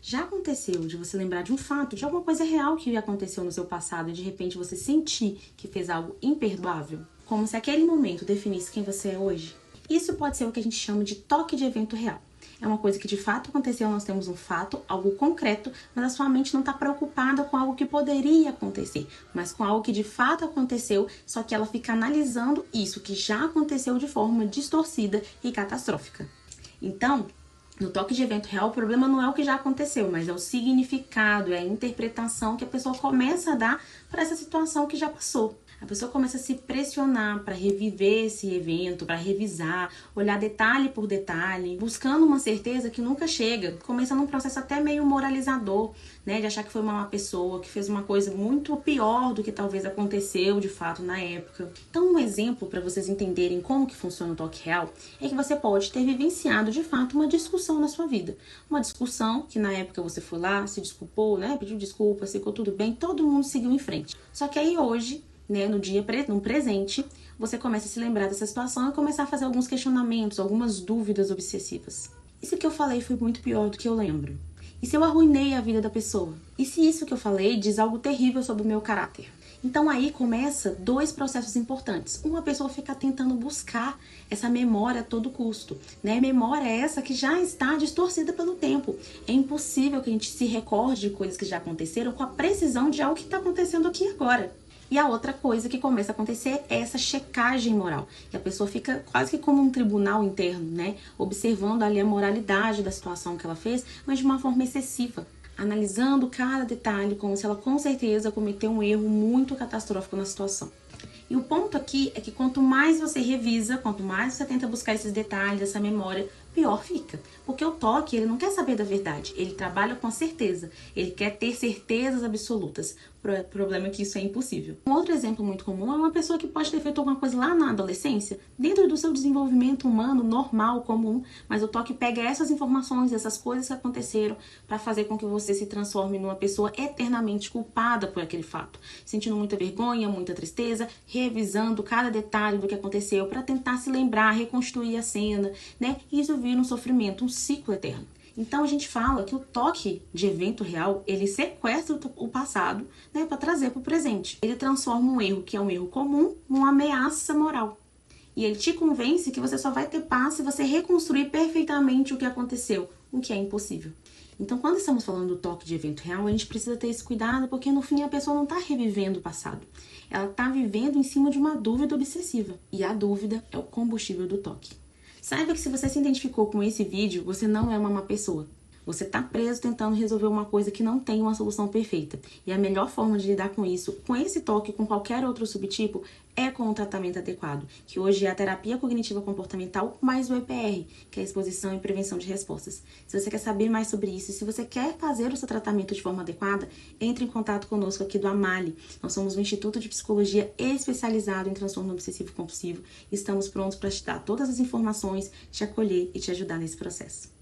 Já aconteceu de você lembrar de um fato, de alguma coisa real que aconteceu no seu passado e de repente você sentir que fez algo imperdoável? Como se aquele momento definisse quem você é hoje? Isso pode ser o que a gente chama de toque de evento real. É uma coisa que de fato aconteceu, nós temos um fato, algo concreto, mas a sua mente não está preocupada com algo que poderia acontecer, mas com algo que de fato aconteceu, só que ela fica analisando isso que já aconteceu de forma distorcida e catastrófica. Então, no toque de evento real, o problema não é o que já aconteceu, mas é o significado, é a interpretação que a pessoa começa a dar para essa situação que já passou. A pessoa começa a se pressionar para reviver esse evento, para revisar, olhar detalhe por detalhe, buscando uma certeza que nunca chega, começando um processo até meio moralizador, né, de achar que foi uma má pessoa, que fez uma coisa muito pior do que talvez aconteceu de fato na época. Então, um exemplo para vocês entenderem como que funciona o toque real é que você pode ter vivenciado de fato uma discussão na sua vida. Uma discussão que na época você foi lá, se desculpou, né, pediu desculpas, ficou tudo bem, todo mundo seguiu em frente. Só que aí hoje, né, no presente, você começa a se lembrar dessa situação e começar a fazer alguns questionamentos, algumas dúvidas obsessivas. E se o que eu falei foi muito pior do que eu lembro? E se eu arruinei a vida da pessoa? E se isso que eu falei diz algo terrível sobre o meu caráter? Então aí começa dois processos importantes. Uma pessoa fica tentando buscar essa memória a todo custo, né? Memória essa que já está distorcida pelo tempo. É impossível que a gente se recorde de coisas que já aconteceram com a precisão de algo que está acontecendo aqui agora. E a outra coisa que começa a acontecer é essa checagem moral. E a pessoa fica quase que como um tribunal interno, né? Observando ali a moralidade da situação que ela fez, mas de uma forma excessiva. Analisando cada detalhe como se ela com certeza cometeu um erro muito catastrófico na situação. E o ponto aqui é que quanto mais você revisa, quanto mais você tenta buscar esses detalhes, essa memória, pior fica. Porque o toque, ele não quer saber da verdade, ele trabalha com a certeza, ele quer ter certezas absolutas. O problema é que isso é impossível. Um outro exemplo muito comum é uma pessoa que pode ter feito alguma coisa lá na adolescência, dentro do seu desenvolvimento humano, normal, comum, mas o toque pega essas informações, essas coisas que aconteceram, para fazer com que você se transforme numa pessoa eternamente culpada por aquele fato, sentindo muita vergonha, muita tristeza, revisando cada detalhe do que aconteceu para tentar se lembrar, reconstruir a cena, né? E isso vira um sofrimento, um ciclo eterno. Então a gente fala que o toque de evento real, ele sequestra o passado, né, para trazer para o presente. Ele transforma um erro que é um erro comum numa ameaça moral. E ele te convence que você só vai ter paz se você reconstruir perfeitamente o que aconteceu, o que é impossível. Então, quando estamos falando do toque de evento real, a gente precisa ter esse cuidado, porque no fim a pessoa não está revivendo o passado. Ela está vivendo em cima de uma dúvida obsessiva. E a dúvida é o combustível do toque. Saiba que se você se identificou com esse vídeo, você não é uma má pessoa. Você está preso tentando resolver uma coisa que não tem uma solução perfeita. E a melhor forma de lidar com isso, com esse toque, com qualquer outro subtipo, é com um tratamento adequado, que hoje é a terapia cognitiva comportamental mais o EPR, que é a exposição e prevenção de respostas. Se você quer saber mais sobre isso, se você quer fazer o seu tratamento de forma adequada, entre em contato conosco aqui do Amali. Nós somos um instituto de psicologia especializado em transtorno obsessivo compulsivo e estamos prontos para te dar todas as informações, te acolher e te ajudar nesse processo.